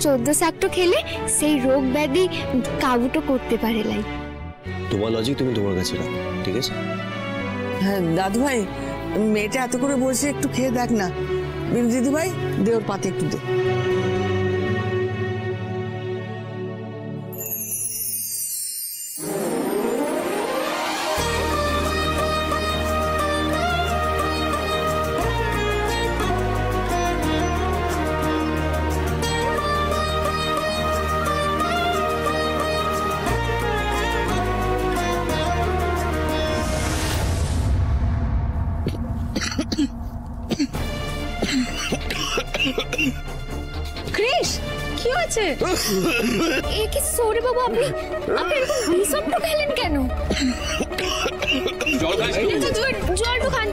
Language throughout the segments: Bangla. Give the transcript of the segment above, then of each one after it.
14 শাকটো খেলে সেই রোগ ব্যাধি কাবুটো করতে পারে লাই। তোমার লজিক তুমি তোমার কাছে রাখো, ঠিক আছে? হ্যাঁ দাদু ভাই, মেয়েটা এত করে বলছে, একটু খেয়ে দেখ না। বিনু দিদি ভাই, দে ওর পাতে একটু দে। ক্রিস, কি হয়েছে? এ কি সরে বাবু, আপনি এরকম বিষমটা খেলেন কেন? জল তো খান।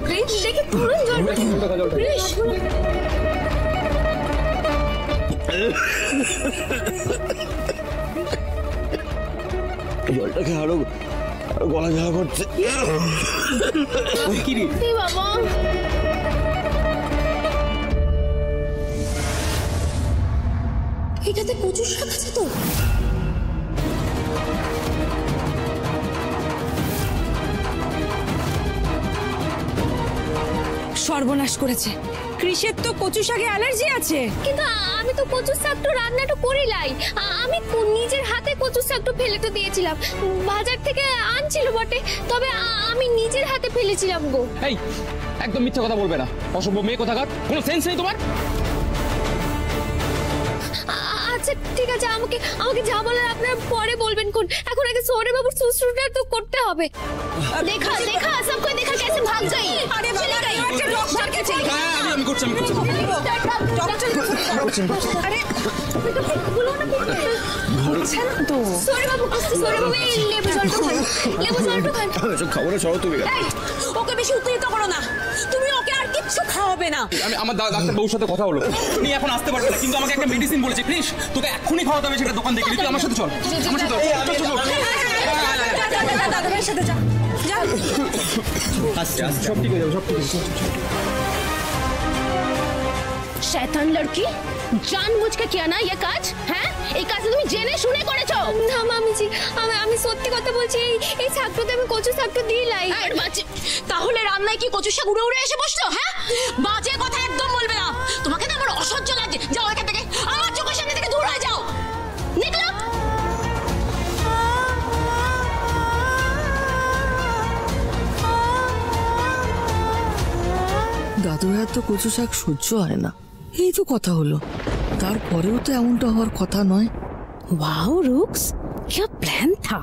ক্রিস, দেখি পুরো জল। ক্রিস, জলটা খেয়ে আরো গলা ঝাড়া করছে। কি বাবা, এটাতে কচুর শাক আছে তো? সর্বনাশ করেছে। কৃষের তো কচু শাকে অ্যালার্জি আছে। কিন্তু আমি তো কচুর শাকটা রান্নাটা করিলাই। আমি নিজের হাতে কচুর শাকটা ফেলে তো দিয়েছিলাম। বাজার থেকে আনছিল বটে, তবে আমি নিজের হাতে ফেলেছিলাম গো। এই একদম মিথ্যা কথা বলবে না, অসভ্য মেয়ে কোথাকার, কোনো সেন্স নেই তোমার। আচ্ছা ঠিক আছে, আমাকে যা বলার আপনারা পরে বলবেন। কোন এখন আগে সৌরে বাবুর শুশ্রূষা তো করতে হবে। দেখা সবকো দেখা कैसे भाग गई। আরে বাবা, একটা ডক্টর কে চাই। হ্যাঁ আমি করছি। আরে হচ্ছে না তো। সৌরে বাবু লেবু জলটা খান। খাবারে সরো তুমি। ওকে বেশি উত্তেজিত করো না, তুমি ওকে আর কিচ্ছু খাওয়াবে না। আমি আমার ডাক্তার বাবুর সাথে কথা হলো, তুমি এখন আসতে পারবে না, কিন্তু আমাকে একটা মেডিসিন বলেছে ক্রিস, তোকে এক্ষুনি খাওয়াতে হবে সেটা দোকান থেকে। তুই আমার সাথে চল, আমার সাথে দাদা ভাইয়ের সাথে যা। সব ঠিক হয়ে যাবে, সব ঠিক হয়ে যাবে। শয়তান লড়কি, জানবুঝ के किया ना ये কাজ? হ্যাঁ, এই কাজ তুমি জেনে শুনে করেছো? না মামিজি, আমি সত্যি কথা বলছি। এই শাকটাতে আমি কচু শাকটা দিলাই। তাহলে রান্নায় কি কচু শাক উড়ে উড়ে এসে বসতো? হ্যাঁ, বাজে কথা একদম বলবে না। তোমাকে না আমার অসহ্য লাগে। যাও এখান থেকে, আমার চোখের সামনে থেকে দূর হয়ে যাও। নিকলো। দাদু ভাইয়ের তো কচু শাক সহ্য হয় না, এই তো কথা হলো। তারপরেও তো এমনটা হওয়ার কথা নয়। वाओ रुक्स, क्या प्लान था।